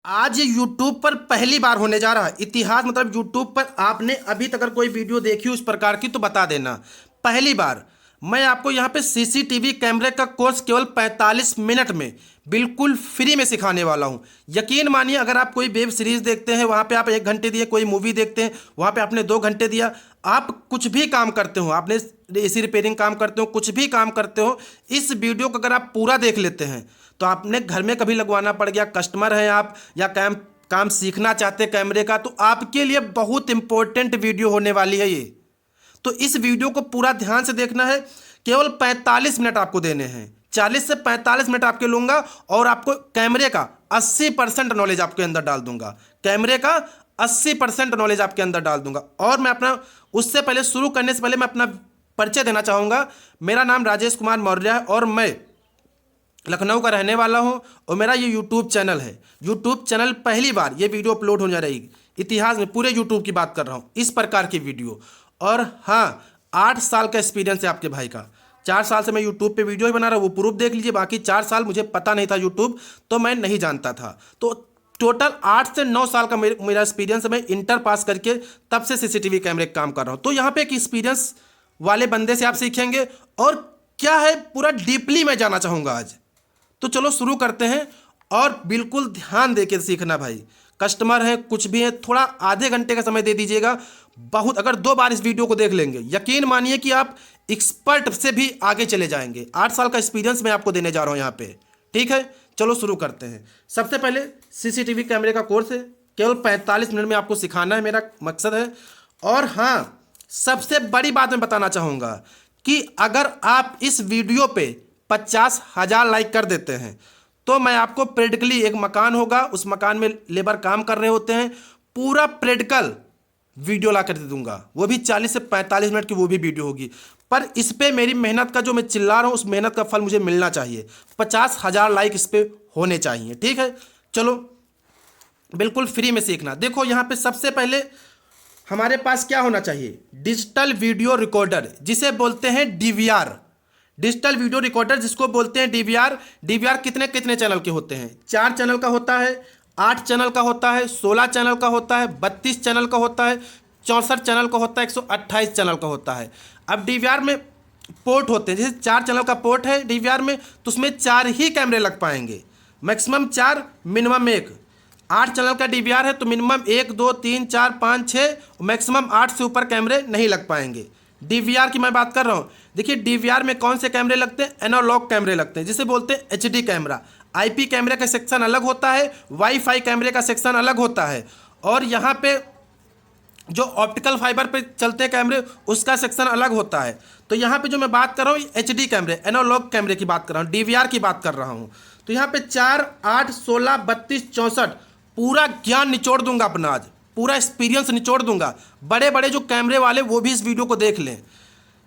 आज ये YouTube पर पहली बार होने जा रहा है इतिहास, मतलब YouTube पर आपने अभी तक अगर कोई वीडियो देखी उस प्रकार की तो बता देना। पहली बार मैं आपको यहाँ पे सीसीटीवी कैमरे का कोर्स केवल 45 मिनट में बिल्कुल फ्री में सिखाने वाला हूँ। यकीन मानिए, अगर आप कोई वेब सीरीज़ देखते हैं वहाँ पे आप 1 घंटे दिए, कोई मूवी देखते हैं वहाँ पे आपने 2 घंटे दिया, आप कुछ भी काम करते हो, आपने एसी रिपेयरिंग काम करते हो, कुछ भी काम करते हो, इस वीडियो को अगर आप पूरा देख लेते हैं तो आपने घर में कभी लगवाना पड़ गया, कस्टमर हैं आप या काम सीखना चाहते हैं कैमरे का, तो आपके लिए बहुत इंपॉर्टेंट वीडियो होने वाली है ये। तो इस वीडियो को पूरा ध्यान से देखना है। केवल 45 मिनट आपको देने हैं, 40 से 45 मिनट आपके लूँगा और आपको कैमरे का 80% नॉलेज आपके अंदर डाल दूंगा। कैमरे का 80% नॉलेज आपके अंदर डाल दूंगा। और मैं अपना उससे पहले शुरू करने से पहले मैं अपना परिचय देना चाहूँगा। मेरा नाम राजेश कुमार मौर्य है और मैं लखनऊ का रहने वाला हूं और मेरा ये यूट्यूब चैनल है। यूट्यूब चैनल पहली बार ये वीडियो अपलोड होने जा रही है इतिहास में, पूरे यूट्यूब की बात कर रहा हूं, इस प्रकार की वीडियो। और हाँ, 8 साल का एक्सपीरियंस है आपके भाई का। 4 साल से मैं यूट्यूब पे वीडियो ही बना रहा हूँ, वो प्रूफ देख लीजिए। बाकी 4 साल मुझे पता नहीं था यूट्यूब, तो मैं नहीं जानता था। तो टोटल 8 से 9 साल का मेरा एक्सपीरियंस है। मैं इंटर पास करके तब से सीसीटीवी कैमरे का काम कर रहा हूँ। तो यहाँ पे एक एक्सपीरियंस वाले बंदे से आप सीखेंगे और क्या है पूरा डीपली मैं जाना चाहूँगा आज। तो चलो शुरू करते हैं और बिल्कुल ध्यान देके सीखना भाई। कस्टमर है, कुछ भी है, थोड़ा आधे घंटे का समय दे दीजिएगा। बहुत अगर 2 बार इस वीडियो को देख लेंगे, यकीन मानिए कि आप एक्सपर्ट से भी आगे चले जाएंगे। 8 साल का एक्सपीरियंस मैं आपको देने जा रहा हूं यहाँ पे, ठीक है। चलो शुरू करते हैं। सबसे पहले सीसीटीवी कैमरे का कोर्स है, केवल 45 मिनट में आपको सिखाना है, मेरा मकसद है। और हाँ, सबसे बड़ी बात मैं बताना चाहूँगा कि अगर आप इस वीडियो पे 50,000 लाइक कर देते हैं तो मैं आपको प्रैक्टिकली, एक मकान होगा, उस मकान में लेबर काम कर रहे होते हैं, पूरा प्रैक्टिकल वीडियो ला कर दे दूंगा। वो भी 40 से 45 मिनट की वो भी वीडियो होगी। पर इस पे मेरी मेहनत का जो मैं चिल्ला रहा हूँ, उस मेहनत का फल मुझे मिलना चाहिए। 50,000 लाइक इस पे होने चाहिए, ठीक है। चलो बिल्कुल फ्री में सीखना। देखो यहाँ पे सबसे पहले हमारे पास क्या होना चाहिए, डिजिटल वीडियो रिकॉर्डर, जिसे बोलते हैं डीवीआर। डिजिटल वीडियो रिकॉर्डर जिसको बोलते हैं डीवीआर। डीवीआर कितने कितने चैनल के होते हैं? 4 चैनल का होता है, 8 चैनल का होता है, 16 चैनल का होता है, 32 चैनल का होता है, 64 चैनल का होता है, 128 चैनल का होता है। अब डीवीआर में पोर्ट होते हैं, जैसे 4 चैनल का पोर्ट है डीवीआर में, तो उसमें 4 ही कैमरे लग पाएंगे, मैक्सिमम 4, मिनिमम 1। 8 चैनल का डीवीआर है तो मिनिमम 1, 2, 3, 4, 5, 6, मैक्सिमम 8 से ऊपर कैमरे नहीं लग पाएंगे। डीवीआर की मैं बात कर रहा हूँ। देखिए डीवीआर में कौन से कैमरे लगते हैं? एनालॉग कैमरे लगते हैं, जिसे बोलते हैं एचडी कैमरा। आईपी कैमरे का सेक्शन अलग होता है, वाईफाई कैमरे का सेक्शन अलग होता है, और यहाँ पे जो ऑप्टिकल फाइबर पे चलते हैं कैमरे उसका सेक्शन अलग होता है। तो यहाँ पे जो मैं बात कर रहा हूँ एचडी कैमरे, एनालॉग कैमरे की बात कर रहा हूँ, डीवीआर की बात कर रहा हूँ। तो यहाँ पे 4, 8, 16, 32, 64 पूरा ज्ञान निचोड़ दूंगा अपना आज, पूरा एक्सपीरियंस निचोड़ दूंगा। बड़े बड़े जो कैमरे वाले वो भी इस वीडियो को देख लें।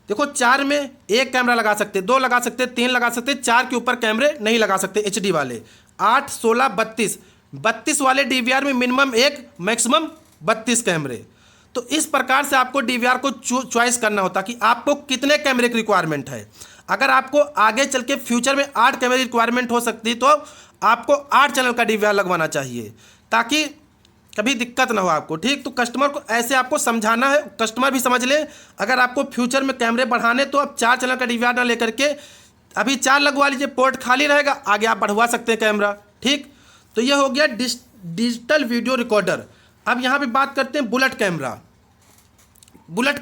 देखो 4 में 1 कैमरा लगा सकते, 2 लगा सकते, 3 लगा सकते, 4 के ऊपर कैमरे नहीं लगा सकते एचडी वाले। 8, 16, 32 वाले डीवीआर में मिनिमम 1, मैक्सिमम 32 कैमरे। तो इस प्रकार से आपको डीवीआर को चॉइस करना होता कि आपको कितने कैमरे की रिक्वायरमेंट है। अगर आपको आगे चल के फ्यूचर में 8 कैमरे की रिक्वायरमेंट हो सकती तो आपको 8 चैनल का डीवीआर लगवाना चाहिए, ताकि कभी दिक्कत ना हो आपको, ठीक। तो कस्टमर को ऐसे आपको समझाना है, कस्टमर भी समझ ले। अगर आपको फ्यूचर में कैमरे बढ़ाने तो आप 4 चैनल का डीवीआर ना लेकर के अभी 4 लगवा लीजिए, पोर्ट खाली रहेगा, आगे आप बढ़वा सकते हैं कैमरा, ठीक। तो ये हो गया डिजिटल वीडियो रिकॉर्डर। अब यहाँ पे बात करते हैं बुलेट कैमरा। बुलेट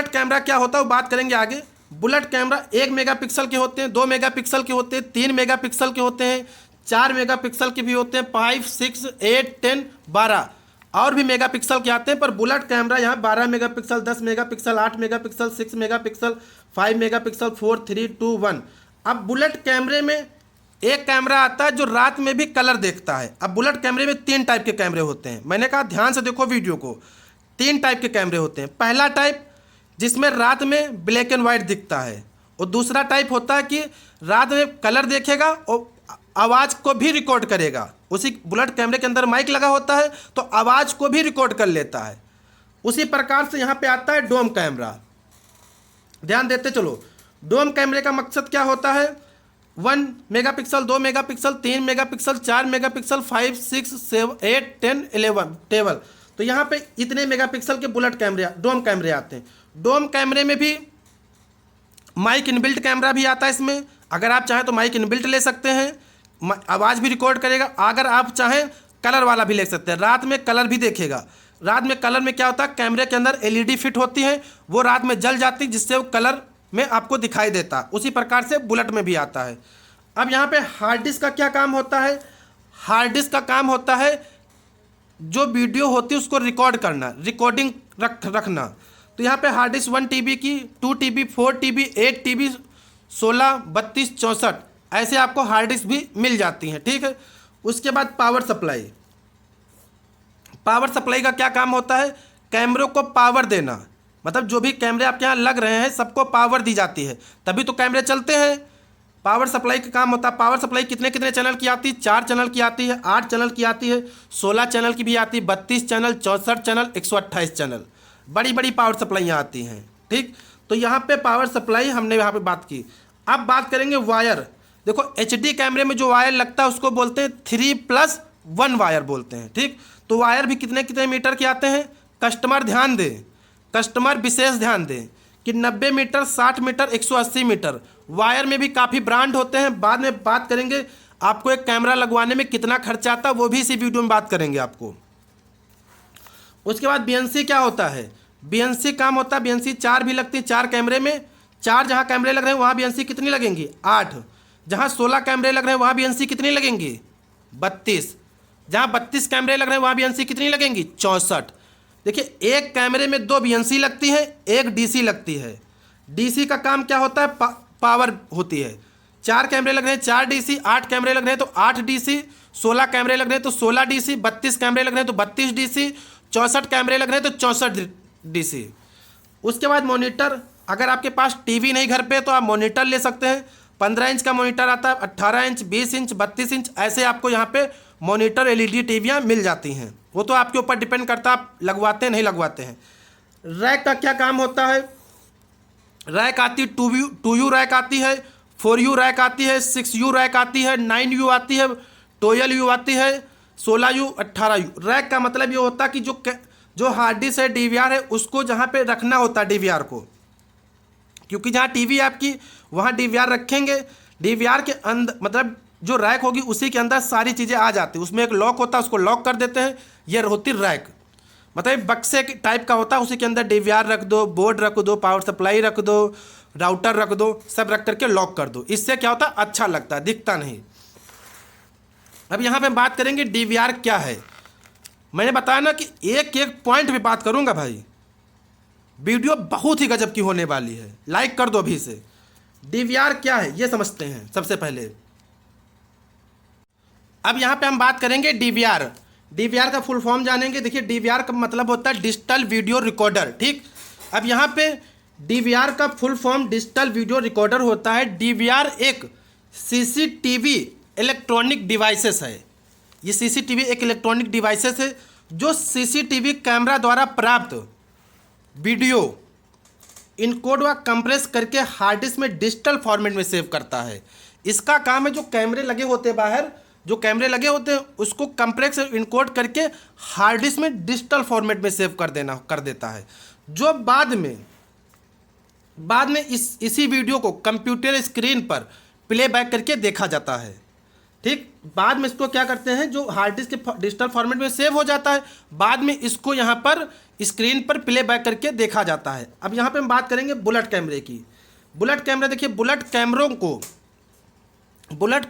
कैमरा क्या होता है वो बात करेंगे आगे। बुलेट कैमरा 1 मेगापिक्सल के होते हैं, 2 मेगापिक्सल के होते हैं, 3 मेगापिक्सल के होते हैं, 4 मेगापिक्सल के भी होते हैं, 5, 6, 8, 10, 12 और भी मेगापिक्सल के आते हैं। पर बुलेट कैमरा यहाँ 12 megapixel, 10 megapixel, 8 megapixel, 6 megapixel, 5 megapixel, 4, 3, 2, 1। अब बुलेट कैमरे में एक कैमरा आता है जो रात में भी कलर देखता है। अब बुलेट कैमरे में 3 टाइप के कैमरे होते हैं। मैंने कहा ध्यान से देखो वीडियो को, 3 टाइप के कैमरे होते हैं। पहला टाइप जिसमें रात में ब्लैक एंड वाइट दिखता है, और दूसरा टाइप होता है कि रात में कलर देखेगा और आवाज़ को भी रिकॉर्ड करेगा। उसी बुलेट कैमरे के अंदर माइक लगा होता है तो आवाज़ को भी रिकॉर्ड कर लेता है। उसी प्रकार से यहाँ पे आता है डोम कैमरा। ध्यान देते चलो, डोम कैमरे का मकसद क्या होता है? 1 megapixel, 2 megapixel, 3 megapixel, 4 megapixel, 5, 6, 7, 8, 10, 11 table. तो यहाँ पे इतने मेगापिक्सल के बुलेट कैमरे, डोम कैमरे आते हैं। डोम कैमरे में भी माइक इनबिल्ट कैमरा भी आता है इसमें। अगर आप चाहें तो माइक इनबिल्ट ले सकते हैं, आवाज़ भी रिकॉर्ड करेगा। अगर आप चाहें कलर वाला भी ले सकते हैं, रात में कलर भी देखेगा। रात में कलर में क्या होता है, कैमरे के अंदर एलईडी फिट होती है, वो रात में जल जाती है, जिससे वो कलर में आपको दिखाई देता। उसी प्रकार से बुलेट में भी आता है। अब यहाँ पे हार्ड डिस्क का क्या काम होता है? हार्ड डिस्क का काम होता है जो वीडियो होती है उसको रिकॉर्ड करना, रिकॉर्डिंग रखना। तो यहाँ पे हार्ड डिस्क 1 TB की, 2 TB, 4 TB, 8 TB, 16, 32, 64 ऐसे आपको हार्ड डिस्क भी मिल जाती हैं। ठीक है। उसके बाद पावर सप्लाई। पावर सप्लाई का क्या काम होता है? कैमरों को पावर देना, मतलब जो भी कैमरे आपके यहाँ लग रहे हैं सबको पावर दी जाती है, तभी तो कैमरे चलते हैं। पावर सप्लाई का काम होता है। पावर सप्लाई कितने कितने चैनल की आती है? 4 चैनल की आती है, 8 चैनल की आती है, 16 चैनल की भी आती है, 32 चैनल, 64 चैनल, 128 चैनल, बड़ी बड़ी पावर सप्लाइयाँ आती हैं। ठीक। तो यहाँ पे पावर सप्लाई हमने यहाँ पे बात की। अब बात करेंगे वायर। देखो HD कैमरे में जो वायर लगता है उसको बोलते हैं 3+1 वायर बोलते हैं। ठीक। तो वायर भी कितने कितने मीटर के आते हैं? कस्टमर ध्यान दें, कस्टमर विशेष ध्यान दें कि 90 मीटर, 60 मीटर, 180 मीटर। वायर में भी काफ़ी ब्रांड होते हैं। बाद में बात करेंगे आपको एक कैमरा लगवाने में कितना खर्चा आता है, वो भी इसी वीडियो में बात करेंगे आपको। उसके बाद BNC क्या होता है? BNC काम होता है, BNC 4 भी लगती है। 4 कैमरे में, 4 जहाँ कैमरे लग रहे हैं वहाँ BNC कितनी लगेंगी? 8। जहाँ 16 कैमरे लग रहे हैं वहाँ BNC कितनी लगेंगी? 32। जहाँ 32 कैमरे लग रहे हैं वहाँ BNC कितनी लगेंगी? 64। देखिए एक कैमरे में 2 BNC लगती है, एक DC लगती है। DC का काम क्या होता है? पावर होती है। 4 कैमरे लग रहे हैं 4 DC, 8 कैमरे लग रहे हैं तो 8 DC, 16 कैमरे लग रहे हैं तो 16 DC, 32 कैमरे लग रहे हैं तो 32 DC, 64 कैमरे लग रहे हैं तो 64 DC। उसके बाद मॉनिटर। अगर आपके पास टीवी नहीं घर पे तो आप मॉनिटर ले सकते हैं। 15 इंच का मॉनिटर आता है, 18 इंच, 20 इंच, 32 इंच, ऐसे आपको यहाँ पे मॉनिटर LED टीवियाँ मिल जाती हैं। वो तो आपके ऊपर डिपेंड करता है आप लगवाते हैं नहीं लगवाते हैं। रैक का क्या काम होता है? रैक आती है 2U रैक आती है, 4U रैक आती है, 6U रैक आती है, 9U आती है, 12U आती है, 16U, 18U। रैक का मतलब ये होता है कि जो हार्ड डिस्क है, DVR है, उसको जहाँ पे रखना होता है DVR को, क्योंकि जहाँ टीवी आपकी वहाँ DVR रखेंगे। DVR के अंदर मतलब जो रैक होगी उसी के अंदर सारी चीज़ें आ जाती है। उसमें एक लॉक होता है, उसको लॉक कर देते हैं। ये होती रैक, मतलब बक्से टाइप का होता है, उसी के अंदर DVR रख दो, बोर्ड रख दो, पावर सप्लाई रख दो, राउटर रख दो, सब रख करके लॉक कर दो। इससे क्या होता है? अच्छा लगता है, दिखता नहीं। अब यहाँ पे बात करेंगे DVR क्या है। मैंने बताया ना कि एक एक पॉइंट पे बात करूँगा भाई। वीडियो बहुत ही गजब की होने वाली है, लाइक कर दो अभी से। DVR क्या है ये समझते हैं सबसे पहले। अब यहाँ पे हम बात करेंगे DVR। DVR का फुल फॉर्म जानेंगे। देखिए DVR का मतलब होता है डिजिटल वीडियो रिकॉर्डर। ठीक। अब यहाँ पे DVR का full form digital video recorder होता है। DVR एक CCTV इलेक्ट्रॉनिक डिवाइसेस है। ये CCTV एक इलेक्ट्रॉनिक डिवाइसेस है जो CCTV कैमरा द्वारा प्राप्त वीडियो इनकोड व कंप्रेस करके हार्ड डिस्क में डिजिटल फॉर्मेट में सेव करता है। इसका काम है जो कैमरे लगे होते हैं बाहर, जो कैमरे लगे होते हैं उसको कंप्रेस इनकोड करके हार्ड डिस्क में डिजिटल फॉर्मेट में सेव कर देता है, जो बाद में इसी वीडियो को कंप्यूटर स्क्रीन पर प्लेबैक करके देखा जाता है। ठीक। बाद में इसको क्या करते हैं, जो हार्ड डिस्क के डिजिटल फॉर्मेट में सेव हो जाता है, बाद में इसको यहाँ पर स्क्रीन पर प्लेबैक करके देखा जाता है। अब यहाँ पे हम बात करेंगे बुलेट कैमरे की। बुलेट कैमरा, देखिए बुलेट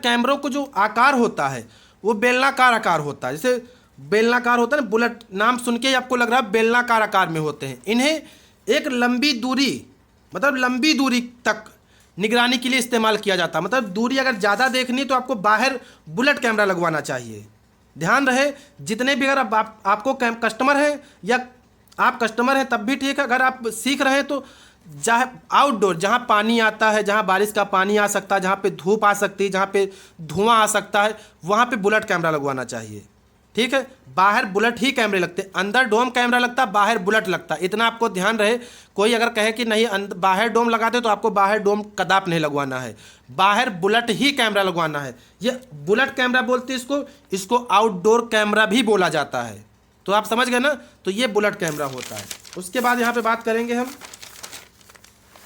कैमरों को जो आकार होता है वो बेलनाकार आकार होता है। जैसे बेलनाकार होता है ना, बुलेट नाम सुन के ही आपको लग रहा है बेलनाकार आकार में होते हैं। इन्हें एक लंबी दूरी, मतलब लंबी दूरी तक निगरानी के लिए इस्तेमाल किया जाता है। मतलब दूरी अगर ज़्यादा देखनी तो आपको बाहर बुलेट कैमरा लगवाना चाहिए। ध्यान रहे, जितने भी अगर आपको कस्टमर हैं या आप कस्टमर हैं तब भी ठीक है, अगर आप सीख रहे हैं तो जहाँ आउटडोर, जहाँ पानी आता है, जहाँ बारिश का पानी आ सकता है, जहाँ पे धूप आ सकती है, जहाँ पे धुआं आ सकता है, वहाँ पे बुलेट कैमरा लगवाना चाहिए। ठीक है। बाहर बुलेट ही कैमरे लगते, अंदर डोम कैमरा लगता, बाहर बुलेट लगता, इतना आपको ध्यान रहे। कोई अगर कहे कि नहीं बाहर डोम लगाते तो आपको बाहर डोम कदाप नहीं लगवाना है, बाहर बुलेट ही कैमरा लगवाना है। ये बुलेट कैमरा बोलते हैं इसको, इसको आउटडोर कैमरा भी बोला जाता है। तो आप समझ गए ना, तो ये बुलेट कैमरा होता है। उसके बाद यहाँ पे बात करेंगे हम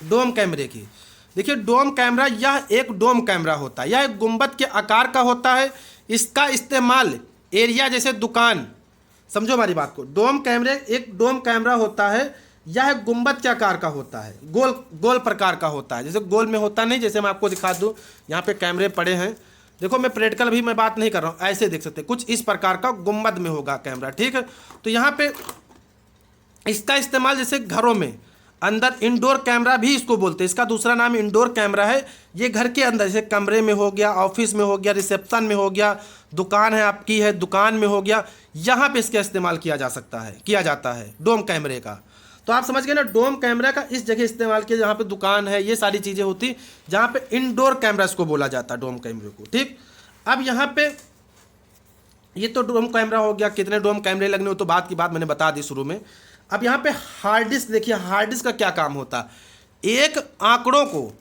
डोम कैमरे की। देखिए डोम कैमरा, यह एक डोम कैमरा होता है, यह एक गुंबद के आकार का होता है। इसका इस्तेमाल एरिया जैसे दुकान, समझो हमारी बात को, डोम कैमरे एक डोम कैमरा होता है, यह गुंबद के आकार का होता है, गोल गोल प्रकार का होता है। जैसे गोल में होता नहीं, जैसे मैं आपको दिखा दूँ, यहाँ पे कैमरे पड़े हैं, देखो मैं प्रैक्टिकल भी मैं बात नहीं कर रहा हूँ, ऐसे देख सकते हैं, कुछ इस प्रकार का गुंबद में होगा कैमरा, ठीक है। तो यहाँ पे इसका इस्तेमाल जैसे घरों में अंदर इंडोर कैमरा भी इसको बोलते हैं, इसका दूसरा नाम इंडोर कैमरा है। ये घर के अंदर जैसे कमरे में हो गया, ऑफिस में हो गया, रिसेप्शन में हो गया, दुकान है आपकी है, दुकान में हो गया, यहाँ पे इसका इस्तेमाल किया जा सकता है, किया जाता है डोम कैमरे का। तो आप समझ गए ना, डोम कैमरा का इस जगह इस्तेमाल किया जहाँ पे दुकान है, ये सारी चीज़ें होती, जहाँ पे इंडोर कैमरा इसको बोला जाता है डोम कैमरे को, ठीक। अब यहाँ पे ये तो डोम कैमरा हो गया, कितने डोम कैमरे लगने हो तो बात की बात मैंने बता दी शुरू में। अब यहाँ पे हार्ड डिस्क देखिए, हार्ड डिस्क का क्या काम होता है, एक आंकड़ों को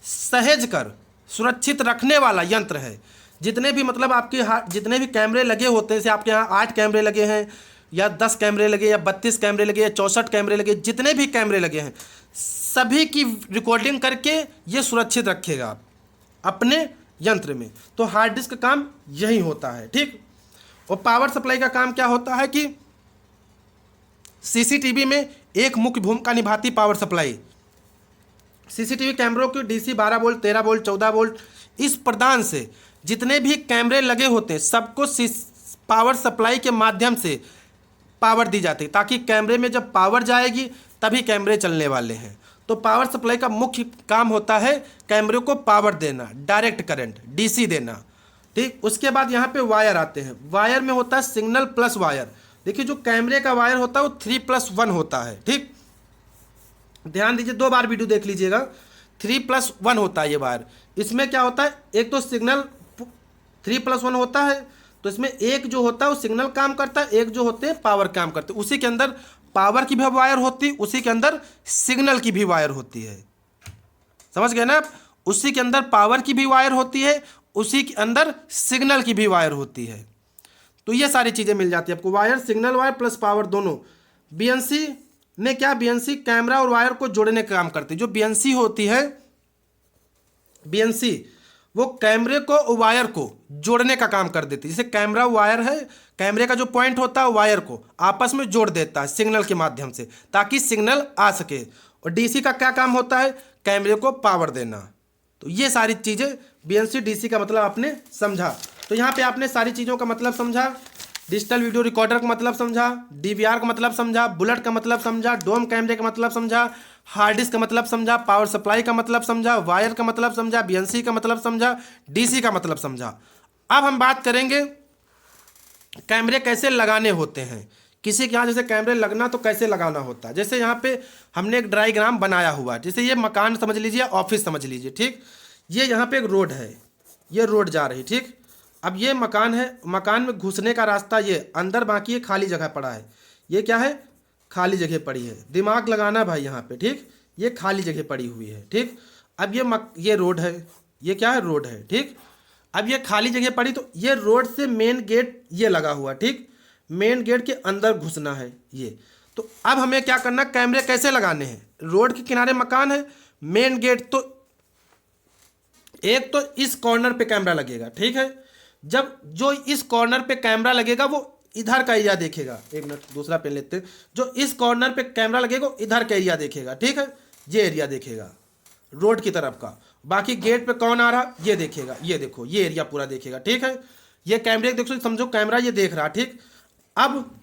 सहेज कर सुरक्षित रखने वाला यंत्र है। जितने भी मतलब आपके जितने भी कैमरे लगे होते हैं, जैसे आपके यहाँ 8 कैमरे लगे हैं या 10 कैमरे लगे या 32 कैमरे लगे या 64 कैमरे लगे, जितने भी कैमरे लगे हैं सभी की रिकॉर्डिंग करके ये सुरक्षित रखेगा अपने यंत्र में। तो हार्ड डिस्क का काम यही होता है, ठीक। और पावर सप्लाई का काम क्या होता है कि सीसीटीवी में एक मुख्य भूमिका निभाती पावर सप्लाई। सीसीटीवी कैमरों की डीसी 12 वोल्ट, 13 वोल्ट, 14 वोल्ट इस प्रदान से जितने भी कैमरे लगे होते हैं सबको पावर सप्लाई के माध्यम से पावर दी जाती है, ताकि कैमरे में जब पावर जाएगी तभी कैमरे चलने वाले हैं। तो पावर सप्लाई का मुख्य काम होता है कैमरे को पावर देना, डायरेक्ट करंट डीसी देना, ठीक। उसके बाद यहाँ पे वायर आते हैं, वायर में होता है सिग्नल प्लस वायर। देखिए जो कैमरे का वायर होता है वो 3+1 होता है, ठीक। ध्यान दीजिए, 2 बार वीडियो देख लीजिएगा, 3+1 होता है ये वायर। इसमें क्या होता है, एक तो सिग्नल 3+1 होता है, तो इसमें एक जो होता है वो सिग्नल काम करता है, एक जो होते हैं पावर काम करते हैं। उसी के अंदर पावर की भी वायर होती है, उसी के अंदर सिग्नल की भी वायर होती है, समझ गए ना आप। उसी के अंदर पावर की भी वायर होती है, उसी के अंदर सिग्नल की भी वायर होती है। तो ये सारी चीज़ें मिल जाती है आपको, wire, signal wire plus power दोनों। बीएनसी में क्या, बीएनसी कैमरा और वायर को जोड़ने का काम करती है। जो बीएनसी होती है, बीएनसी वो कैमरे को और वायर को जोड़ने का काम कर देती है। जैसे कैमरा वायर है, कैमरे का जो पॉइंट होता है वायर को आपस में जोड़ देता है सिग्नल के माध्यम से, ताकि सिग्नल आ सके। और डीसी का क्या काम होता है, कैमरे को पावर देना। तो ये सारी चीज़ें बीएनसी डीसी का मतलब आपने समझा। तो यहाँ पे आपने सारी चीज़ों का मतलब समझा, डिजिटल वीडियो रिकॉर्डर का मतलब समझा, डीवीआर का मतलब समझा, बुलेट का मतलब समझा, डोम कैमरे का मतलब समझा, हार्ड डिस्क का मतलब समझा, पावर सप्लाई का मतलब समझा, वायर का मतलब समझा, बीएनसी का मतलब समझा, डीसी का मतलब समझा। अब हम बात करेंगे कैमरे कैसे लगाने होते हैं। किसी के यहाँ जैसे कैमरे लगना तो कैसे लगाना होता है। जैसे यहाँ पे हमने एक डायग्राम बनाया हुआ है, जैसे ये मकान समझ लीजिए, ऑफिस समझ लीजिए, ठीक। ये यहाँ पे एक रोड है, ये रोड जा रही, ठीक। अब ये मकान है, मकान में घुसने का रास्ता ये अंदर, बाकी ये खाली जगह पड़ा है। ये क्या है, खाली जगह पड़ी है, दिमाग लगाना भाई यहाँ पे, ठीक। ये खाली जगह पड़ी हुई है, ठीक। अब ये रोड है, ये क्या है, रोड है, ठीक। अब ये खाली जगह पड़ी, तो ये रोड से मेन गेट ये लगा हुआ, ठीक। मेन गेट के अंदर घुसना है ये। तो अब हमें क्या करना, कैमरे कैसे लगाने हैं। रोड के किनारे मकान है, मेन गेट, तो एक तो इस कॉर्नर पे कैमरा लगेगा, ठीक है। जब जो इस कॉर्नर पे कैमरा लगेगा वो इधर का एरिया देखेगा। एक मिनट दूसरा पेन लेते हैं। जो इस कॉर्नर पे कैमरा लगेगा इधर का एरिया देखेगा, ठीक है। ये एरिया देखेगा रोड की तरफ का। बाकी गेट पे कौन आ रहा ये देखेगा, ये देखो ये एरिया पूरा देखेगा, ठीक है। ये कैमरे देखो, समझो कैमरा ये देख रहा, ठीक। अब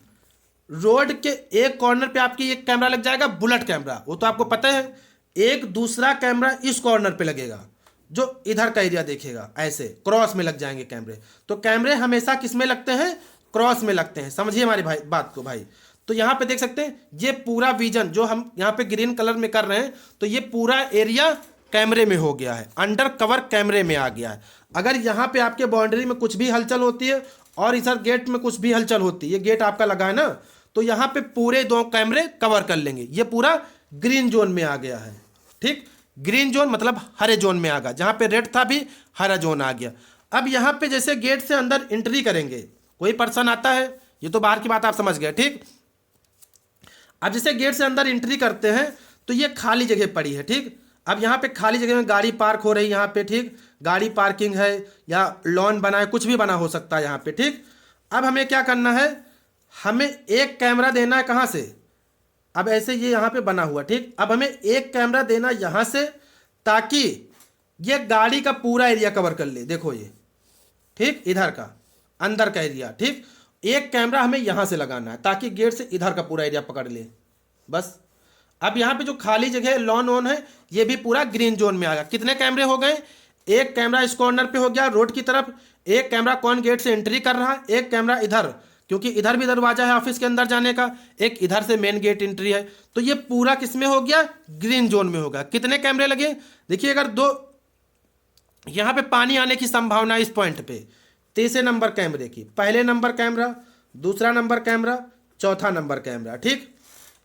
रोड के एक कॉर्नर पे आपकी एक कैमरा लग जाएगा, बुलेट कैमरा, वो तो आपको पता है। एक दूसरा कैमरा इस कॉर्नर पे लगेगा जो इधर का एरिया देखेगा, ऐसे क्रॉस में लग जाएंगे कैमरे। तो कैमरे हमेशा किस में लगते हैं, क्रॉस में लगते हैं, समझिए हमारी भाई बात को भाई। तो यहाँ पे देख सकते हैं ये पूरा विजन जो हम यहाँ पे ग्रीन कलर में कर रहे हैं, तो ये पूरा एरिया कैमरे में हो गया है, अंडर कवर कैमरे में आ गया है। अगर यहाँ पे आपके बाउंड्री में कुछ भी हलचल होती है और इधर गेट में कुछ भी हलचल होती है, ये गेट आपका लगा है ना, तो यहाँ पे पूरे 2 कैमरे कवर कर लेंगे। ये पूरा ग्रीन जोन में आ गया है। ठीक, ग्रीन जोन मतलब हरे जोन में आ गया, जहाँ पे रेड था भी हरा जोन आ गया। अब यहाँ पे जैसे गेट से अंदर एंट्री करेंगे, कोई पर्सन आता है, ये तो बाहर की बात आप समझ गए। ठीक, अब जैसे गेट से अंदर एंट्री करते हैं तो ये खाली जगह पड़ी है। ठीक, अब यहाँ पे खाली जगह में गाड़ी पार्क हो रही है यहाँ पे। ठीक, गाड़ी पार्किंग है या लॉन बना है, कुछ भी बना हो सकता है यहाँ पे। ठीक, अब हमें क्या करना है, हमें एक कैमरा देना है कहाँ से, अब ऐसे ये यहाँ पे बना हुआ। ठीक, अब हमें एक कैमरा देना यहाँ से ताकि ये गाड़ी का पूरा एरिया कवर कर ले। देखो ये, ठीक, इधर का अंदर का एरिया। ठीक, एक कैमरा हमें यहाँ से लगाना है ताकि गेट से इधर का पूरा एरिया पकड़ ले, बस। अब यहाँ पे जो खाली जगह लॉन ऑन है ये भी पूरा ग्रीन जोन में आ गया। कितने कैमरे हो गए, एक कैमरा इस कॉर्नर पे हो गया रोड की तरफ, एक कैमरा कौन गेट से एंट्री कर रहा है, एक कैमरा इधर क्योंकि इधर भी दरवाजा है ऑफिस के अंदर जाने का, एक इधर से मेन गेट एंट्री है। तो ये पूरा किस में हो गया, ग्रीन जोन में होगा। कितने कैमरे लगे, देखिए अगर 2 यहाँ पे पानी आने की संभावना इस पॉइंट पे, तीसरे नंबर कैमरे की, पहले नंबर कैमरा, दूसरा नंबर कैमरा, चौथा नंबर कैमरा। ठीक,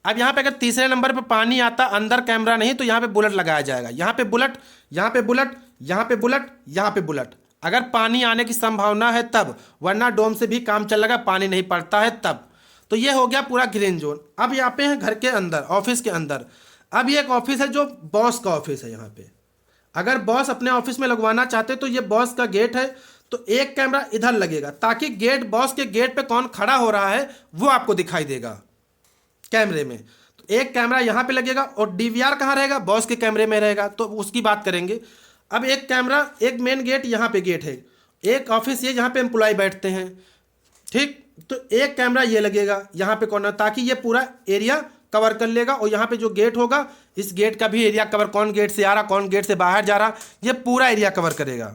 अब यहाँ पे अगर तीसरे नंबर पे पानी आता, अंदर कैमरा नहीं, तो यहाँ पे बुलेट लगाया जाएगा। यहाँ पे बुलेट, यहाँ पे बुलेट, यहाँ पे बुलेट, यहाँ पे बुलेट, अगर पानी आने की संभावना है तब, वरना डोम से भी काम चलेगा, पानी नहीं पड़ता है तब। तो ये हो गया पूरा ग्रीन जोन। अब यहाँ पे है घर के अंदर, ऑफिस के अंदर। अब ये एक ऑफिस है जो बॉस का ऑफिस है। यहाँ पे अगर बॉस अपने ऑफिस में लगवाना चाहते तो ये बॉस का गेट है, तो एक कैमरा इधर लगेगा ताकि गेट, बॉस के गेट पे कौन खड़ा हो रहा है वो आपको दिखाई देगा कैमरे में। तो एक कैमरा यहाँ पे लगेगा और डीवीआर कहाँ रहेगा, बॉस के कैमरे में रहेगा, तो उसकी बात करेंगे। अब एक कैमरा, एक मेन गेट, यहाँ पे गेट है, एक ऑफिस ये जहाँ पे एम्प्लॉय बैठते हैं। ठीक, तो एक कैमरा ये लगेगा यहाँ पे कॉर्नर, ताकि ये पूरा एरिया कवर कर लेगा। और यहाँ पे जो गेट होगा, इस गेट का भी एरिया कवर, कौन गेट से आ रहा, कौन गेट से बाहर जा रहा, ये पूरा एरिया कवर करेगा।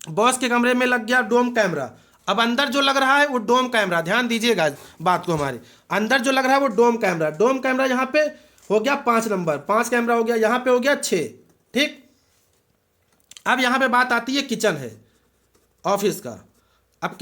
बॉस के कमरे में लग गया डोम कैमरा। अब अंदर जो लग रहा है वो डोम कैमरा, ध्यान दीजिएगा बात को हमारी, अंदर जो लग रहा है वो डोम कैमरा। डोम कैमरा यहाँ पे हो गया 5 नंबर, 5 कैमरा हो गया, यहाँ पे हो गया 6। ठीक, अब यहाँ पे बात आती है किचन है ऑफिस का। अब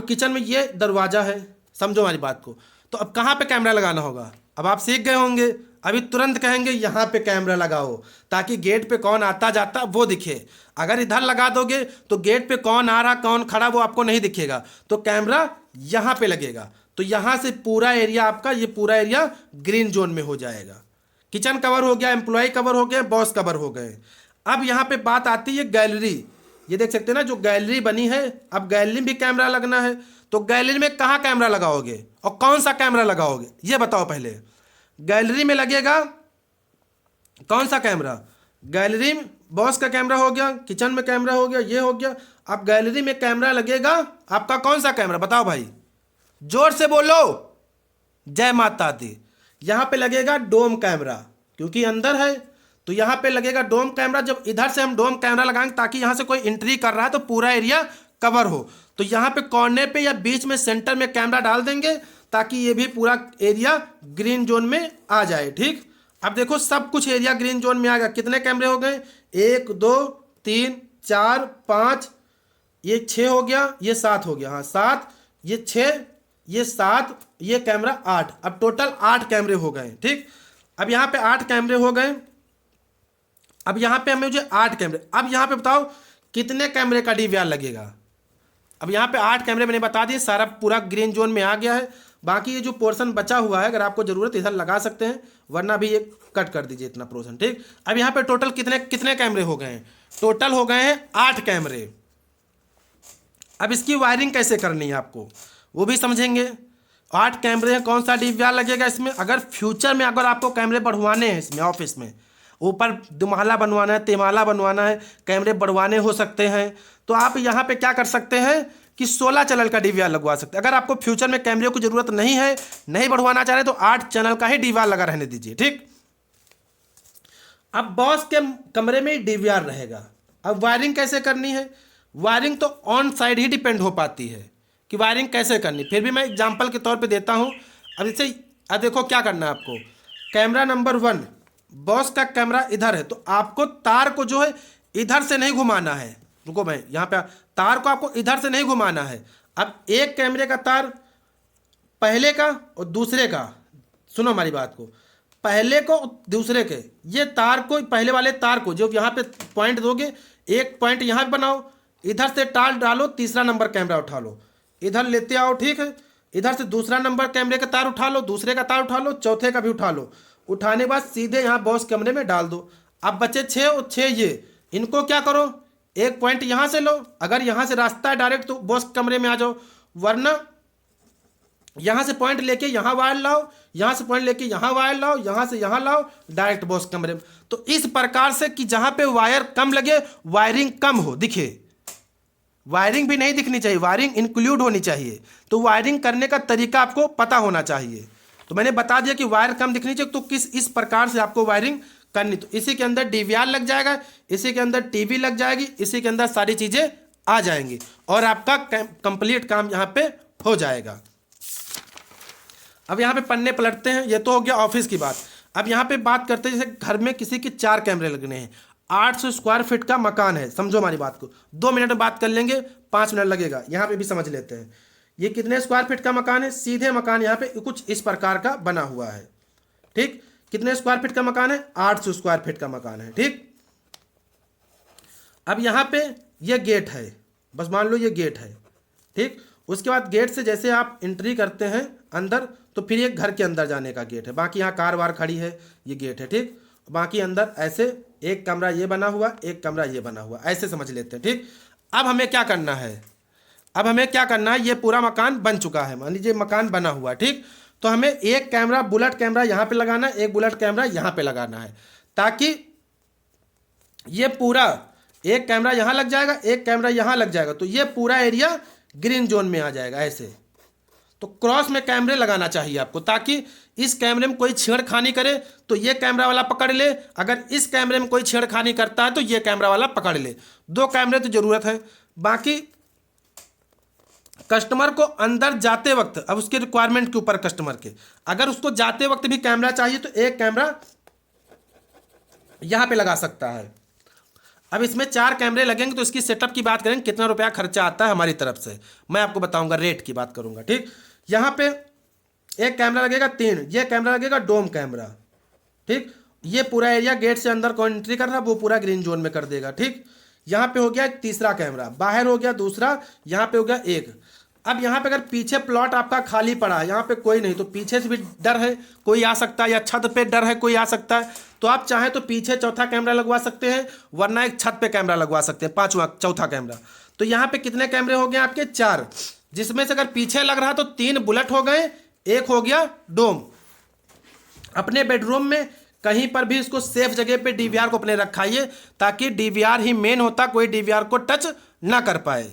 किचन में ये दरवाजा है, समझो हमारी बात को। तो अब कहाँ पे कैमरा लगाना होगा, अब आप सीख गए होंगे, अभी तुरंत कहेंगे यहाँ पे कैमरा लगाओ ताकि गेट पे कौन आता जाता वो दिखे। अगर इधर लगा दोगे तो गेट पे कौन आ रहा, कौन खड़ा, वो आपको नहीं दिखेगा। तो कैमरा यहाँ पे लगेगा, तो यहाँ से पूरा एरिया आपका, ये पूरा एरिया ग्रीन जोन में हो जाएगा। किचन कवर हो गया, एम्प्लॉय कवर हो गए, बॉस कवर हो गए। अब यहाँ पे बात आती है गैलरी। ये देख सकते हैं ना जो गैलरी बनी है, अब गैलरी में भी कैमरा लगना है। तो गैलरी में कहाँ कैमरा लगाओगे और कौन सा कैमरा लगाओगे, ये बताओ पहले। गैलरी में लगेगा कौन सा कैमरा, गैलरी में बॉस का कैमरा हो गया, किचन में कैमरा हो गया, ये हो गया। अब गैलरी में कैमरा लगेगा आपका कौन सा कैमरा, बताओ भाई, जोर से बोलो, जय माता दी। यहाँ पे लगेगा डोम कैमरा, क्योंकि अंदर है तो यहाँ पे लगेगा डोम कैमरा। जब इधर से हम डोम कैमरा लगाएंगे ताकि यहाँ से कोई एंट्री कर रहा है तो पूरा एरिया कवर हो, तो यहाँ पे कॉर्नर पे या बीच में सेंटर में कैमरा डाल देंगे ताकि ये भी पूरा एरिया ग्रीन जोन में आ जाए। ठीक, अब देखो सब कुछ एरिया ग्रीन जोन में आ गया। कितने कैमरे हो गए, 1 2 3 4 5, ये 6 हो गया, ये 7 हो गया, हाँ 7, ये 6, ये 7, ये कैमरा 8। अब टोटल 8 कैमरे हो गए। ठीक, अब यहाँ पे 8 कैमरे हो गए। अब यहाँ पे हमें जो 8 कैमरे, अब यहाँ पे बताओ कितने कैमरे का डीवीआर लगेगा। अब यहाँ पे 8 कैमरे मैंने बता दिए, सारा पूरा ग्रीन जोन में आ गया है। बाकी ये जो पोर्शन बचा हुआ है, अगर आपको ज़रूरत इधर लगा सकते हैं, वरना भी ये कट कर दीजिए इतना पोर्शन। ठीक, अब यहाँ पे टोटल कितने कैमरे हो गए हैं, टोटल हो गए हैं 8 कैमरे। अब इसकी वायरिंग कैसे करनी है आपको वो भी समझेंगे। 8 कैमरे हैं, कौन सा डीवीआर लगेगा इसमें। अगर फ्यूचर में अगर आपको कैमरे बढ़वाने हैं इसमें ऑफिस में, ऊपर दुमाला बनवाना है, तिमाला बनवाना है, कैमरे बढ़वाने हो सकते हैं, तो आप यहाँ पे क्या कर सकते हैं कि 16 चैनल का डीवीआर लगवा सकते हैं। अगर आपको फ्यूचर में कैमरे की ज़रूरत नहीं है, नहीं बढ़वाना चाह रहे, तो 8 चैनल का ही डीवीआर लगा रहने दीजिए। ठीक, अब बॉस के कमरे में ही डीवीआर रहेगा। अब वायरिंग कैसे करनी है, वायरिंग तो ऑन साइड ही डिपेंड हो पाती है कि वायरिंग कैसे करनी, फिर भी मैं एग्जाम्पल के तौर पर देता हूँ। अब इसे अब देखो क्या करना है आपको। कैमरा नंबर 1, बॉस का कैमरा इधर है, तो आपको तार को जो है इधर से नहीं घुमाना है, रुको, मैं यहाँ पे तार को आपको इधर से नहीं घुमाना है। अब एक कैमरे का तार पहले का और दूसरे का, सुनो हमारी बात को, पहले को दूसरे के, ये तार को, पहले वाले तार को जो यहाँ पे पॉइंट दोगे, एक पॉइंट यहाँ पे बनाओ, इधर से टाल डालो, तीसरा नंबर कैमरा उठा लो, इधर लेते आओ, ठीक है। इधर से दूसरा नंबर कैमरे का तार उठा लो, दूसरे का तार उठा लो, चौथे का भी उठा लो। उठाने के बाद सीधे यहाँ बॉस कमरे में डाल दो। अब बचे 6 और 6 ये, इनको क्या करो, एक पॉइंट यहाँ से लो, अगर यहाँ से रास्ता है डायरेक्ट तो बॉस कमरे में आ जाओ, वरना यहाँ से पॉइंट लेके यहाँ वायर लाओ, यहाँ से पॉइंट लेके यहाँ वायर लाओ, यहाँ से यहाँ लाओ, डायरेक्ट बॉस कमरे में। तो इस प्रकार से कि जहाँ पे वायर कम लगे, वायरिंग कम हो, दिखे, वायरिंग भी नहीं दिखनी चाहिए, वायरिंग इंक्लूड होनी चाहिए। तो वायरिंग करने का तरीका आपको पता होना चाहिए। तो मैंने बता दिया कि वायर कम दिखनी चाहिए, तो किस इस प्रकार से आपको वायरिंग करनी। तो इसी के अंदर DVR लग जाएगा, इसी के अंदर टीवी लग जाएगी, इसी के अंदर सारी चीज़ें आ जाएंगी और आपका कंप्लीट काम यहाँ पे हो जाएगा। अब यहाँ पे पन्ने पलटते हैं, ये तो हो गया ऑफिस की बात। अब यहाँ पे बात करते हैं, जैसे घर में किसी के 4 कैमरे लगने हैं, 800 स्क्वायर फीट का मकान है, समझो हमारी बात को। 2 मिनट में बात कर लेंगे, 5 मिनट लगेगा, यहाँ पे भी समझ लेते हैं। ये कितने स्क्वायर फीट का मकान है? सीधे मकान यहाँ पे कुछ इस प्रकार का बना हुआ है, ठीक। कितने स्क्वायर फीट का मकान है? 800 स्क्वायर फीट का मकान है, ठीक। अब यहाँ पे ये गेट है, बस मान लो ये गेट है, ठीक। उसके बाद गेट से जैसे आप एंट्री करते हैं अंदर, तो फिर ये घर के अंदर जाने का गेट है। बाकी यहाँ कार वार खड़ी है, ये गेट है, ठीक। बाकी अंदर ऐसे एक कमरा ये बना हुआ, एक कमरा ये बना हुआ, ऐसे समझ लेते हैं, ठीक। अब हमें क्या करना है, अब हमें क्या करना है, ये पूरा मकान बन चुका है, मान लीजिए मकान बना हुआ, ठीक। तो हमें एक कैमरा, बुलेट कैमरा यहाँ पे लगाना है, एक बुलेट कैमरा यहाँ पे लगाना है, ताकि ये पूरा, एक कैमरा यहाँ लग जाएगा, एक कैमरा यहाँ लग जाएगा, तो ये पूरा एरिया ग्रीन जोन में आ जाएगा ऐसे। तो क्रॉस में कैमरे लगाना चाहिए आपको, ताकि इस कैमरे में कोई छेड़खानी करे तो ये कैमरा वाला पकड़ ले, अगर इस कैमरे में कोई छेड़खानी करता है तो ये कैमरा वाला पकड़ ले। 2 कैमरे तो ज़रूरत है। बाकी कस्टमर को अंदर जाते वक्त, अब उसके रिक्वायरमेंट के ऊपर कस्टमर के, अगर उसको जाते वक्त भी कैमरा चाहिए तो एक कैमरा यहाँ पे लगा सकता है। अब इसमें 4 कैमरे लगेंगे, तो इसकी सेटअप की बात करेंगे, कितना रुपया खर्चा आता है हमारी तरफ से, मैं आपको बताऊंगा, रेट की बात करूंगा, ठीक। यहाँ पे एक कैमरा लगेगा 3, ये कैमरा लगेगा डोम कैमरा, ठीक। ये पूरा एरिया गेट से अंदर कौन एंट्री कर रहा है वो पूरा ग्रीन जोन में कर देगा, ठीक। यहाँ पे हो गया तीसरा कैमरा, बाहर हो गया दूसरा, यहाँ पे हो गया एक। अब यहाँ पे अगर पीछे प्लॉट आपका खाली पड़ा है, यहाँ पे कोई नहीं, तो पीछे से भी डर है कोई आ सकता है, या छत पे डर है कोई आ सकता है, तो आप चाहें तो पीछे चौथा कैमरा लगवा सकते हैं, वरना एक छत पे कैमरा लगवा सकते हैं, 5वां चौथा कैमरा। तो यहाँ पे कितने कैमरे हो गए आपके? 4, जिसमें से अगर पीछे लग रहा तो 3 बुलेट हो गए, एक हो गया डोम। अपने बेडरूम में कहीं पर भी इसको सेफ जगह पे DVR को अपने रखाइए, ताकि DVR ही मेन होता, कोई DVR को टच ना कर पाए।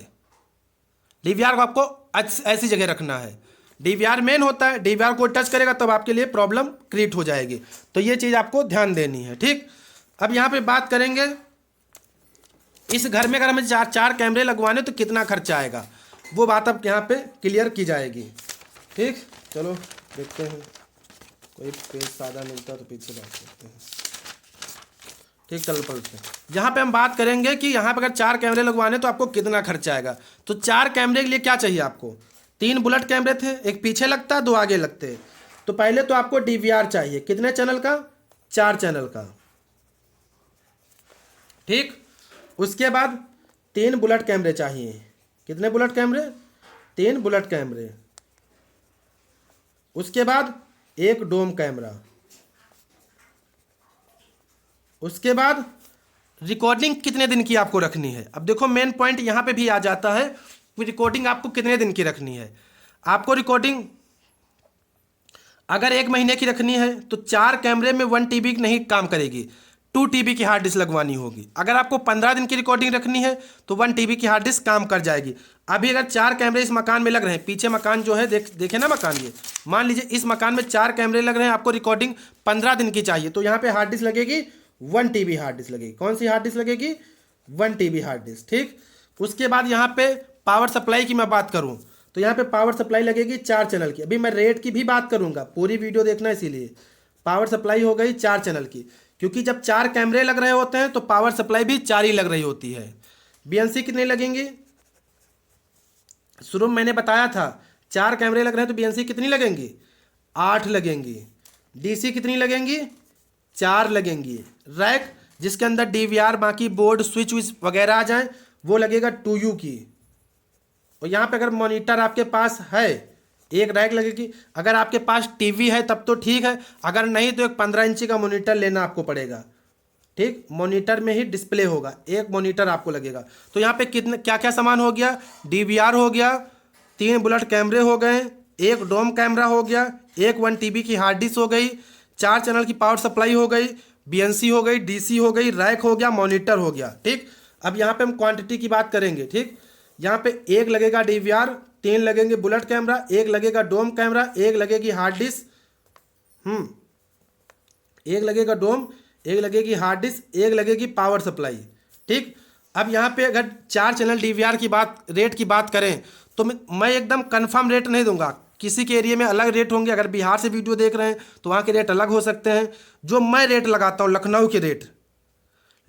DVR को आपको ऐसी जगह रखना है, DVR मेन होता है, DVR को टच करेगा तब आपके लिए प्रॉब्लम क्रिएट हो जाएगी, तो ये चीज़ आपको ध्यान देनी है, ठीक। अब यहाँ पे बात करेंगे, इस घर में अगर हमें 4 कैमरे लगवाने तो कितना खर्चा आएगा, वो बात अब यहाँ पे क्लियर की जाएगी, ठीक। चलो देखते हैं, कोई पेज सादा मिलता तो पीछे बात करते हैं, ठीक। चल पलते हैं, यहाँ पे हम बात करेंगे कि यहाँ पे अगर 4 कैमरे लगवाने तो आपको कितना खर्चा आएगा। तो 4 कैमरे के लिए क्या चाहिए आपको? 3 बुलेट कैमरे थे, एक पीछे लगता, 2 आगे लगते। तो पहले तो आपको DVR चाहिए, कितने चैनल का? 4 चैनल का, ठीक। उसके बाद 3 बुलेट कैमरे चाहिए, कितने बुलेट कैमरे? 3 बुलेट कैमरे। उसके बाद एक डोम कैमरा। उसके बाद रिकॉर्डिंग कितने दिन की आपको रखनी है। अब देखो मेन पॉइंट यहाँ पे भी आ जाता है कि रिकॉर्डिंग आपको कितने दिन की रखनी है। आपको रिकॉर्डिंग अगर 1 महीने की रखनी है तो 4 कैमरे में 1 TB नहीं काम करेगी, 2 TB की हार्ड डिस्क लगवानी होगी। अगर आपको 15 दिन की रिकॉर्डिंग रखनी है तो 1 TB की हार्ड डिस्क काम कर जाएगी। अभी अगर 4 कैमरे इस मकान में लग रहे हैं, पीछे मकान जो है देखे ना मकान, ये मान लीजिए इस मकान में 4 कैमरे लग रहे हैं, आपको रिकॉर्डिंग 15 दिन की चाहिए, तो यहाँ पे हार्ड डिस्क लगेगी 1 TB हार्ड डिस्क लगेगी। कौन सी हार्ड डिस्क लगेगी? 1 TB हार्ड डिस्क, ठीक। उसके बाद यहाँ पे पावर सप्लाई की मैं बात करूँ तो यहाँ पे पावर सप्लाई लगेगी 4 चैनल की। अभी मैं रेट की भी बात करूँगा, पूरी वीडियो देखना, इसीलिए पावर सप्लाई हो गई 4 चैनल की, क्योंकि जब 4 कैमरे लग रहे होते हैं तो पावर सप्लाई भी 4 ही लग रही होती है। बीएनसी कितनी लगेंगी? शुरू में मैंने बताया था 4 कैमरे लग रहे हैं तो बीएनसी कितनी लगेंगी? 8 लगेंगी। डीसी कितनी लगेंगी? 4 लगेंगी। रैक जिसके अंदर डीवीआर बाकी बोर्ड स्विच विच वगैरह आ जाए वो लगेगा 2U की। और यहाँ पे अगर मॉनिटर आपके पास है एक रैक लगेगी। अगर आपके पास टीवी है तब तो ठीक है, अगर नहीं तो एक 15 इंची का मॉनिटर लेना आपको पड़ेगा। ठीक, मॉनिटर में ही डिस्प्ले होगा, एक मॉनिटर आपको लगेगा। तो यहाँ पे कितने क्या क्या सामान हो गया? डीवीआर हो गया, 3 बुलेट कैमरे हो गए, एक डोम कैमरा हो गया, एक 1 TB की हार्ड डिस्क हो गई, 4 चैनल की पावर सप्लाई हो गई, बीएनसी हो गई, डीसी हो गई, रैक हो गया, मॉनिटर हो गया। ठीक, अब यहाँ पे हम क्वांटिटी की बात करेंगे। ठीक, यहाँ पे एक लगेगा डीवीआर, 3 लगेंगे बुलेट कैमरा, एक लगेगा डोम कैमरा, एक लगेगी हार्ड डिस्क, एक लगेगा डोम, एक लगेगी हार्ड डिस्क, एक लगेगी पावर सप्लाई। ठीक, अब यहाँ पे अगर 4 चैनल डीवीआर की बात रेट की बात करें तो मैं एकदम कंफर्म रेट नहीं दूंगा। किसी के एरिया में अलग रेट होंगे, अगर बिहार से वीडियो देख रहे हैं तो वहाँ के रेट अलग हो सकते हैं। जो मैं रेट लगाता हूँ लखनऊ के रेट,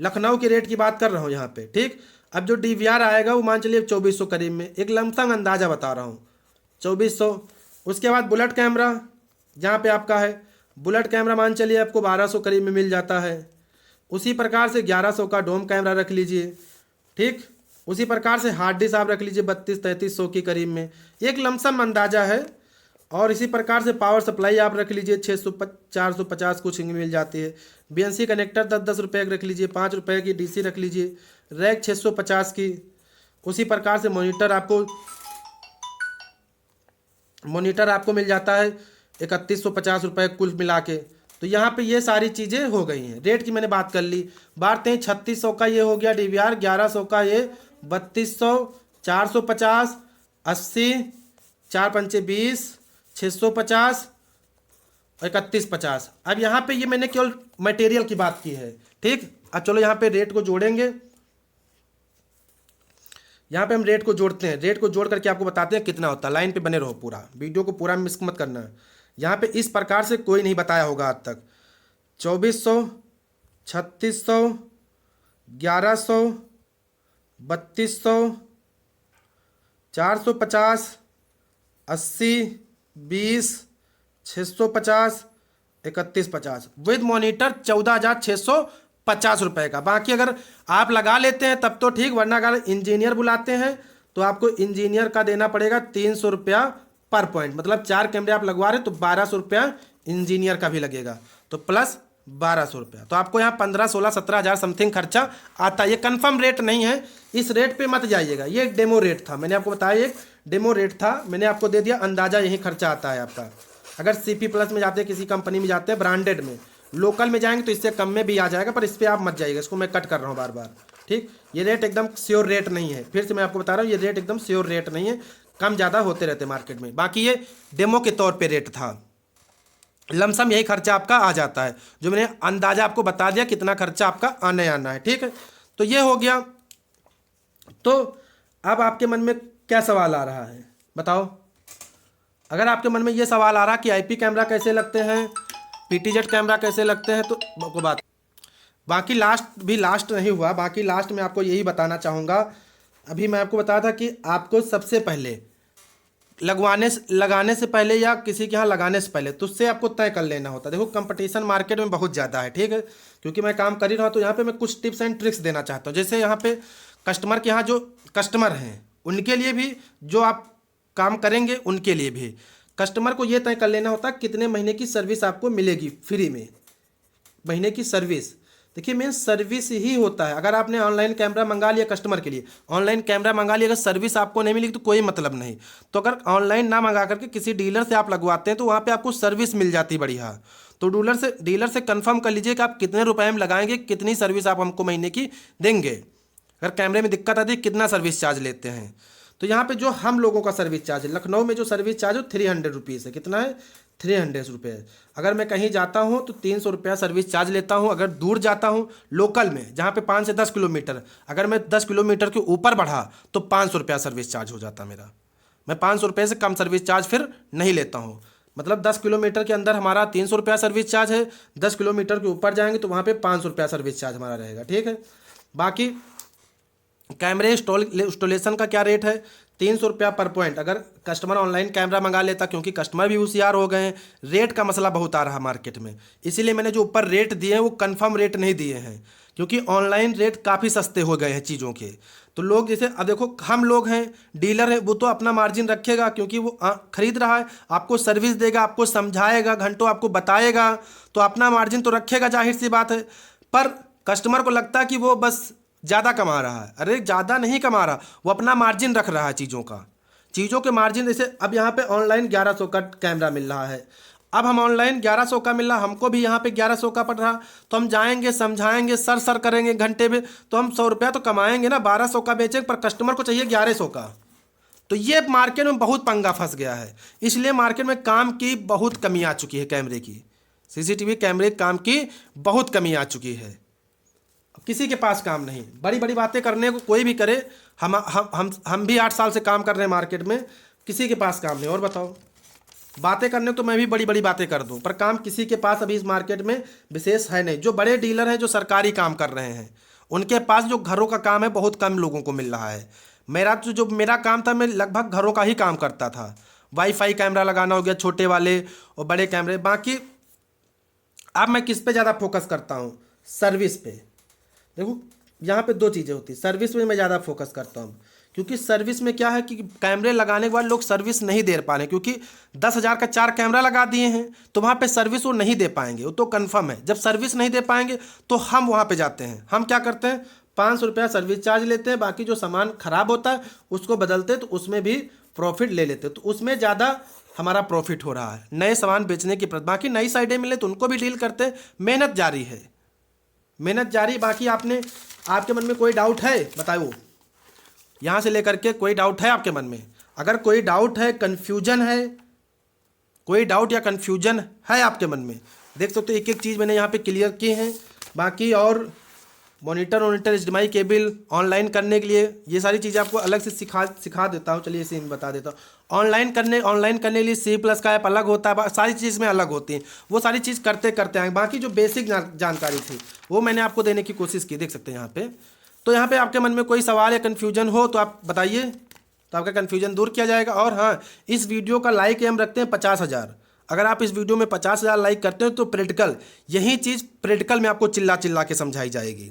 लखनऊ के रेट की बात कर रहा हूँ यहाँ पे। ठीक, अब जो डीवीआर आएगा वो मान चलिए 2400 करीब में, एक लमसम अंदाज़ा बता रहा हूँ 2400। उसके बाद बुलेट कैमरा जहाँ पे आपका है, बुलेट कैमरा मान चलिए आपको 1200 करीब में मिल जाता है। उसी प्रकार से 1100 का डोम कैमरा रख लीजिए। ठीक, उसी प्रकार से हार्ड डिस्क आप रख लीजिए 32-3300 के करीब में, एक लमसम अंदाज़ा है। और इसी प्रकार से पावर सप्लाई आप रख लीजिए 600-450 कुछ मिल जाती है। बीएनसी कनेक्टर 10-10 रुपये रख लीजिए, 5 रुपये की डीसी रख लीजिए, रैक 650 की। उसी प्रकार से मॉनिटर आपको मिल जाता है 3150 रुपये कुल मिला के। तो यहाँ पे ये सारी चीज़ें हो गई हैं। रेट की मैंने बात कर ली। बात हैं 3600 का ये हो गया डीवीआर, 1100 का ये, 3200, 450, 80, 4 पंचे 20, 650, 3150। अब यहाँ पे ये मैंने केवल मटेरियल की बात की है। ठीक, अब चलो यहाँ पे रेट को जोड़ेंगे। यहाँ पे हम रेट को जोड़ते हैं, रेट को जोड़ करके आपको बताते हैं कितना होता है। लाइन पे बने रहो, पूरा वीडियो को पूरा मिस मत करना है। यहाँ पे इस प्रकार से कोई नहीं बताया होगा आज तक। 2400, 3600, 1100, 3200, 450, 80, 20, 650, 3150 विद मॉनिटर 14,650 रुपये का। बाकी अगर आप लगा लेते हैं तब तो ठीक, वरना अगर इंजीनियर बुलाते हैं तो आपको इंजीनियर का देना पड़ेगा 300 रुपया पर पॉइंट। मतलब 4 कैमरे आप लगवा रहे तो 1200 रुपया इंजीनियर का भी लगेगा, तो प्लस 1200 रुपया। तो आपको यहाँ 15, 16, 17 हज़ार समथिंग खर्चा आता है। ये कंफर्म रेट नहीं है, इस रेट पे मत जाइएगा। ये एक डेमो रेट था, मैंने आपको बताया एक डेमो रेट था, मैंने आपको दे दिया अंदाज़ा यही खर्चा आता है आपका। अगर CP प्लस में जाते हैं, किसी कंपनी में जाते हैं ब्रांडेड में, लोकल में जाएंगे तो इससे कम में भी आ जाएगा, पर इस पर आप मत जाइएगा। इसको मैं कट कर रहा हूँ बार बार। ठीक, ये रेट एकदम श्योर रेट नहीं है। फिर से मैं आपको बता रहा हूँ ये रेट एकदम श्योर रेट नहीं है, कम ज़्यादा होते रहते मार्केट में। बाकी ये डेमो के तौर पे रेट था, लमसम यही खर्चा आपका आ जाता है, जो मैंने अंदाज़ा आपको बता दिया कितना खर्चा आपका आने आना है। ठीक है, तो ये हो गया। तो अब आपके मन में क्या सवाल आ रहा है बताओ? अगर आपके मन में ये सवाल आ रहा कि IP कैमरा कैसे लगते हैं, PTZ कैमरा कैसे लगते हैं, तो बात बाकी लास्ट नहीं हुआ। बाकी लास्ट में आपको यही बताना चाहूँगा। अभी मैं आपको बताया था कि आपको सबसे पहले लगाने से पहले या किसी के यहाँ लगाने से पहले तो उससे आपको तय कर लेना होता है। देखो कंपटीशन मार्केट में बहुत ज़्यादा है। ठीक है, क्योंकि मैं काम कर ही रहा हूँ तो यहाँ पे मैं कुछ टिप्स एंड ट्रिक्स देना चाहता हूँ। जैसे यहाँ पे कस्टमर के यहाँ जो कस्टमर हैं उनके लिए भी, जो आप काम करेंगे उनके लिए भी, कस्टमर को ये तय कर लेना होता है कितने महीने की सर्विस आपको मिलेगी फ्री में। महीने की सर्विस, देखिए मेन सर्विस ही होता है। अगर आपने ऑनलाइन कैमरा मंगा लिया कस्टमर के लिए, ऑनलाइन कैमरा मंगा लिया, अगर सर्विस आपको नहीं मिलेगी तो कोई मतलब नहीं। तो अगर ऑनलाइन ना मंगा करके किसी डीलर से आप लगवाते हैं तो वहाँ पे आपको सर्विस मिल जाती है बढ़िया। तो डीलर से कंफर्म कर लीजिए कि आप कितने रुपए में लगाएंगे, कितनी सर्विस आप हमको महीने की देंगे। अगर कैमरे में दिक्कत आती है कितना सर्विस चार्ज लेते हैं। तो यहाँ पे जो हम लोगों का सर्विस चार्ज है, लखनऊ में जो सर्विस चार्ज है 300 रुपीज़ है। कितना है? 300 रुपये। अगर मैं कहीं जाता हूँ तो 300 रुपया सर्विस चार्ज लेता हूँ। अगर दूर जाता हूँ लोकल में, जहाँ पे 5 से 10 किलोमीटर, अगर मैं 10 किलोमीटर के ऊपर बढ़ा तो 500 रुपया सर्विस चार्ज हो जाता मेरा। मैं 500 रुपये से कम सर्विस चार्ज फिर नहीं लेता हूँ। मतलब 10 किलोमीटर के अंदर हमारा 300 रुपया सर्विस चार्ज है, 10 किलोमीटर के ऊपर जाएंगे तो वहाँ पे 500 रुपया सर्विस चार्ज हमारा रहेगा। ठीक है, बाकी कैमरे इंस्टॉलेशन का क्या रेट है, 300 रुपया पर पॉइंट। अगर कस्टमर ऑनलाइन कैमरा मंगा लेता, क्योंकि कस्टमर भी होशियार हो गए हैं, रेट का मसला बहुत आ रहा है मार्केट में, इसीलिए मैंने जो ऊपर रेट दिए हैं वो कंफर्म रेट नहीं दिए हैं, क्योंकि ऑनलाइन रेट काफ़ी सस्ते हो गए हैं चीज़ों के। तो लोग जैसे अब देखो, हम लोग हैं, डीलर है, वो तो अपना मार्जिन रखेगा, क्योंकि वो खरीद रहा है, आपको सर्विस देगा, आपको समझाएगा, घंटों आपको बताएगा, तो अपना मार्जिन तो रखेगा, जाहिर सी बात है। पर कस्टमर को लगता है कि वो बस ज़्यादा कमा रहा है। अरे ज़्यादा नहीं कमा रहा, वो अपना मार्जिन रख रहा है चीज़ों के मार्जिन। जैसे अब यहाँ पे ऑनलाइन 1100 का कैमरा मिल रहा है, अब हम ऑनलाइन 1100 का मिल रहा, हमको भी यहाँ पे 1100 का पड़ रहा, तो हम जाएंगे, समझाएंगे, सर करेंगे घंटे में, तो हम 100 रुपया तो कमाएंगे ना, 1200 का बेचेंगे, पर कस्टमर को चाहिए 1100 का। तो ये मार्केट में बहुत पंगा फंस गया है, इसलिए मार्केट में काम की बहुत कमी आ चुकी है, कैमरे की, सीसीटीवी कैमरे काम की बहुत कमी आ चुकी है। किसी के पास काम नहीं, बड़ी बड़ी बातें करने को कोई भी करे, हम भी 8 साल से काम कर रहे हैं मार्केट में, किसी के पास काम नहीं। और बताओ, बातें करने तो मैं भी बड़ी बड़ी बातें कर दूं, पर काम किसी के पास अभी इस मार्केट में विशेष है नहीं। जो बड़े डीलर हैं, जो सरकारी काम कर रहे हैं, उनके पास जो घरों का काम है बहुत कम लोगों को मिल रहा है। जो मेरा काम था, मैं लगभग घरों का ही काम करता था, वाईफाई कैमरा लगाना हो गया, छोटे वाले और बड़े कैमरे। बाकी अब मैं किस पे ज़्यादा फोकस करता हूँ, सर्विस पे। देखो यहाँ पे 2 चीज़ें होती हैं, सर्विस में मैं ज़्यादा फोकस करता हूँ, क्योंकि सर्विस में क्या है कि कैमरे लगाने के बाद लोग सर्विस नहीं दे पा रहे, क्योंकि 10,000 का 4 कैमरा लगा दिए हैं, तो वहाँ पे सर्विस वो नहीं दे पाएंगे, वो तो कंफर्म है। जब सर्विस नहीं दे पाएंगे तो हम वहाँ पे जाते हैं, हम क्या करते हैं, 500 रुपया सर्विस चार्ज लेते हैं, बाकी जो सामान खराब होता है उसको बदलते हैं, तो उसमें भी प्रॉफिट ले लेते हैं, तो उसमें ज़्यादा हमारा प्रॉफिट हो रहा है नए सामान बेचने की। बाकी नई साइडें मिले तो उनको भी डील करते हैं, मेहनत जारी है, मेहनत जारी। बाकी आपके मन में कोई डाउट है बताओ, यहाँ से लेकर के कोई डाउट है आपके मन में? अगर कोई डाउट है, कन्फ्यूजन है, कोई डाउट या कन्फ्यूजन है आपके मन में, देख सकते हो एक एक चीज़ मैंने यहाँ पे क्लियर की है। बाकी और मॉनिटर HDMI केबल ऑनलाइन करने के लिए, ये सारी चीज़ें आपको अलग से सिखा देता हूँ। चलिए इसे बता देता हूँ। ऑनलाइन करने के लिए C+ का ऐप अलग होता है, सारी चीज़ में अलग होती हैं, वो सारी चीज़ करते आएंगे। बाकी जो बेसिक जानकारी थी वो मैंने आपको देने की कोशिश की, देख सकते हैं यहाँ पे। तो यहाँ पे आपके मन में कोई सवाल या कन्फ्यूजन हो तो आप बताइए, तो आपका कन्फ्यूजन दूर किया जाएगा। और हाँ, इस वीडियो का लाइक हम रखते हैं 50,000। अगर आप इस वीडियो में 50,000 लाइक करते हो तो प्रैक्टिकल, यही चीज़ प्रैक्टिकल में आपको चिल्ला के समझाई जाएगी।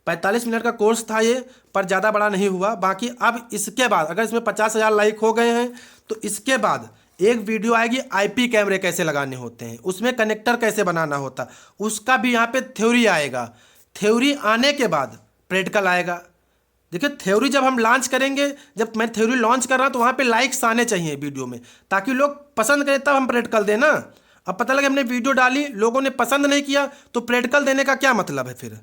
45 मिनट का कोर्स था ये, पर ज़्यादा बड़ा नहीं हुआ। बाकी अब इसके बाद अगर इसमें 50,000 लाइक हो गए हैं तो इसके बाद एक वीडियो आएगी, IP कैमरे कैसे लगाने होते हैं, उसमें कनेक्टर कैसे बनाना होता, उसका भी यहाँ पे थ्योरी आएगा। थ्योरी आने के बाद प्रैक्टिकल आएगा। देखिए, थ्योरी जब हम लॉन्च करेंगे, जब मैं थ्योरी लॉन्च कर रहा हूँ तो वहाँ पे लाइक्स आने चाहिए वीडियो में, ताकि लोग पसंद करें, तब हम प्रैक्टिकल दें ना। अब पता लगे हमने वीडियो डाली, लोगों ने पसंद नहीं किया, तो प्रैक्टिकल देने का क्या मतलब है फिर?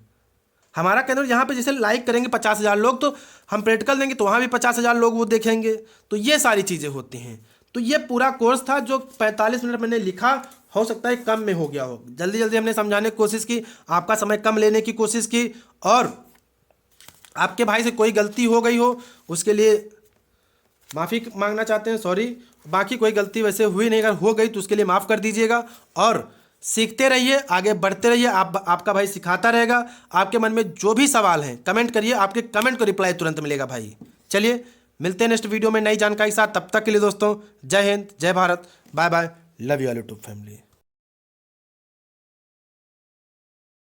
हमारा कहना यहाँ पे जैसे लाइक करेंगे 50,000 लोग, तो हम प्रैक्टिकल देंगे तो वहाँ भी 50,000 लोग वो देखेंगे। तो ये सारी चीज़ें होती हैं। तो ये पूरा कोर्स था जो 45 मिनट मैंने लिखा, हो सकता है कम में हो गया हो। जल्दी हमने समझाने की कोशिश की, आपका समय कम लेने की कोशिश की, और आपके भाई से कोई गलती हो गई हो उसके लिए माफ़ी मांगना चाहते हैं, सॉरी। बाकी कोई गलती वैसे हुई नहीं, अगर हो गई तो उसके लिए माफ़ कर दीजिएगा। और सीखते रहिए, आगे बढ़ते रहिए, आपका भाई सिखाता रहेगा। आपके मन में जो भी सवाल हैं कमेंट करिए, आपके कमेंट को रिप्लाई तुरंत मिलेगा भाई। चलिए मिलते हैं नेक्स्ट वीडियो में नई जानकारी के साथ। तब तक के लिए दोस्तों, जय हिंद, जय Bharat, bye bye, love you all YouTube family.